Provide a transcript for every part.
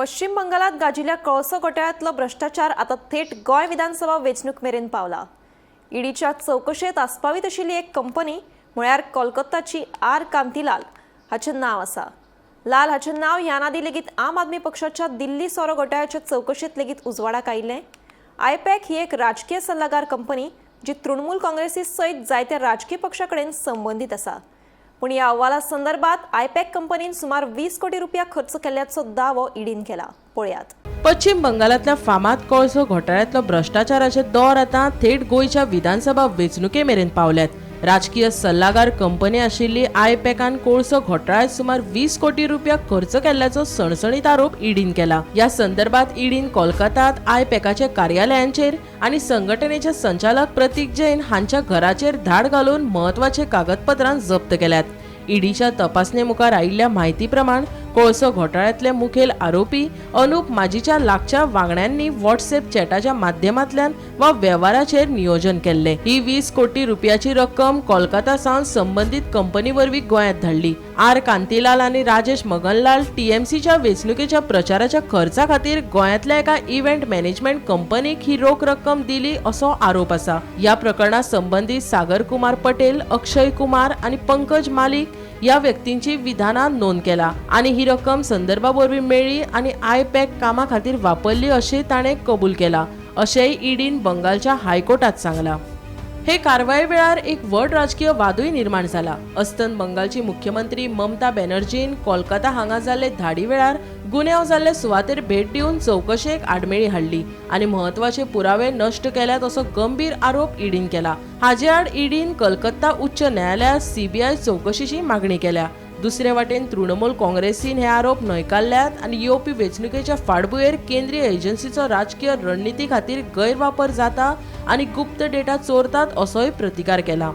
पश्चिम बंगालात गाजिल्ल्या कळसो घोटाळ्यातलो भ्रष्टाचार आता थेट गोय विधानसभा वेंचणूक मेरेन पावला। ईडीच्या चौकशेत आस्पावीत आशिल्ली एक कंपनी म्हळ्यार कोलकाताची आर कांतीलाल हाचें नांव आसा। लाल हाचें नांव ह्या नादी लेगीत आम आदमी पक्षाच्या दिल्ली सोरो घोटाळ्याच्या चौकशेत लेगीत उजवाडाक आयिल्लें। आयपॅक ही एक राजकीय सल्लागार कंपनी जी तृणमूल काँग्रेसी सयत जायत्या राजकीय पक्षाकडेन संबंधित आसा। पण ह्या अहवाला संदर्भात आयपॅक कंपनीन सुमार 20 कोटी रुपया खर्च केल्ल्याचो दावो ईडीन केला। पळयात। पश्चिम बंगालातल्या फामाद कोळसो घोटाळ्यातलो भ्रष्टाचाराचे दौर आता थेट गोयच्या विधानसभा वेंचणुके मेरेन पावल्यात। राजकीय सल्लागार कंपनी आशिल्ली आयपॅकान कोळसो घोटाळ्यात सुमार 20 कोटी रुपया खर्च केल्ल्याचो सणसणीत आरोप ईडीन केला। या संदर्भात ईडीन कोलकातात आयपॅकाचे कार्यालयांचेर आणि संघटनेचे संचालक प्रतीक जैन हांच्या घराचेर धाड घालून महत्वाचे कागदपत्रां जप्त केल्यात। ईडीच्या तपासणे मुखार आयिल्ल्या माहिती प्रमाण कोळसो घोटाळ्यातले मुखेल आरोपी अनुप माजीच्या लागच्या वांगड्यांनी व्हॉट्सएप चॅटाच्या माध्यमांतल्यान वा व्यवहाराचेर नियोजन केल्ले। ही 20 कोटी रुपयाची रक्कम कोलकाता सावन संबंधित कंपनी वरवीं गोंयांत धाडली। आर कांतीलाल आणि राजेश मगनलाल टीएमसीच्या वेंचणुकेच्या प्रचाराच्या खर्चा खातीर गोंयांतल्या एका इव्हेंट मॅनेजमेंट कंपनीक ही रोख रक्कम दिली असो आरोप आसा। या प्रकरणात संबंधित सागर कुमार पटेल, अक्षय कुमार आणि पंकज मालिक या व्यक्तींची विधानात नोंद केला आणि ही रक्कम संदर्भावरवीं मेळ्ळी आणि आयपॅक कामा खातीर वापरली अशें ताणें कबूल केला अशेंय ईडीन बंगालच्या हायकोर्टात सांगला। हे कारवाये वेळार एक व्हड राजकीय वादूय निर्माण जाला। अस्तंत बंगालची मुख्यमंत्री ममता बॅनर्जीन कोलकाता हांगा जाल्ले धाडी वेळार गुन्यांव जाल्ले सुवातेर भेट दिवन चौकशेक आडमेळी हाडली आणि महत्वाचे पुरावे नष्ट केल्यात असो गंभीर आरोप ईडीन केला। हाचे आड ईडीन कलकत्ता उच्च न्यायालयात सीबीआय चौकशीची मागणी केल्या। दुसरे वाटेन तृणमूल काँग्रेसीन हे आरोप न्हयकारल्यात आणि येवपी वेंचणुकेच्या फाटभुंयेर केंद्रीय एजन्सीचो राजकीय रणनीती खातीर गैरवापर जाता आणि गुप्त डेटा चोरतात असोय प्रतिकार केला।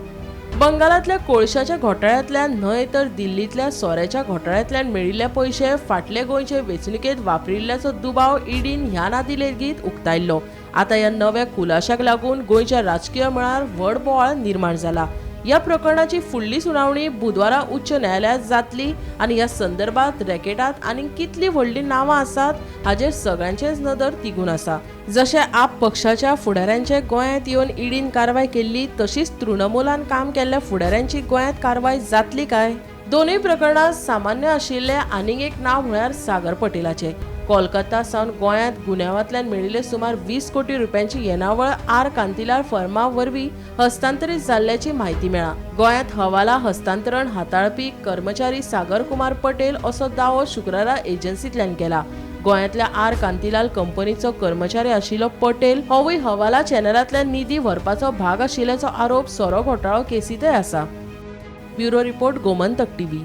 बंगालातल्या कोळशाच्या घोटाळ्यांतल्यान न्हय तर दिल्लीतल्या सोऱ्याच्या घोटाळ्यांतल्यान मेळिल्ले पयशे फाटले गोंयचे वेंचणुकेत वापरिल्ल्याचो दुबाव ईडीन ह्या नादी लेगीत उक्तायल्लो। आता ह्या नव्या खुलाशाक लागून गोंयच्या राजकीय मळार व्हड बोवाळ निर्माण जाला। या प्रकरणाची फुडली सुनावणी बुधवारा उच्च न्यायालयात जातली आणि या संदर्भात रॅकेटात आनी कितली व्हडली नांवां आसात हाचेर सगळ्यांचेच नदर तिगून आसा। जशे आप पक्षाच्या फुडाऱ्यांचे गोंयांत येवन ईडीन कारवाय केल्ली तशीच तृणमूलान काम केल्ल्या फुडाऱ्यांची गोंयांत कारवाय जातली काय? दोनूय प्रकरणात सामान्य आशिल्ले आनीक एक नांव म्हळ्यार सागर पटेलाचे। कोलकाता सावन गोंयांत गुन्यांवांतल्यान मेळिल्ले सुमार 20 कोटी रुपयांची येणावळ आर कांतीलाल फर्मा वरवीं हस्तांतरीत जाल्ल्याची म्हायती मेळ्ळा। गोंयांत हवाला हस्तांतरण हाताळपी कर्मचारी सागर कुमार पटेल असो दावो शुक्रारा एजन्सींतल्यान केला। गोंयांतल्या आर कांतीलाल कंपनीचो कर्मचारी आशिल्लो पटेल होवूय हवाला चॅनलांतल्यान निधी व्हरपाचो भाग आशिल्ल्याचो आरोप सोरो घोटाळो केसींतय आसा। Bureau report Gomantak TV.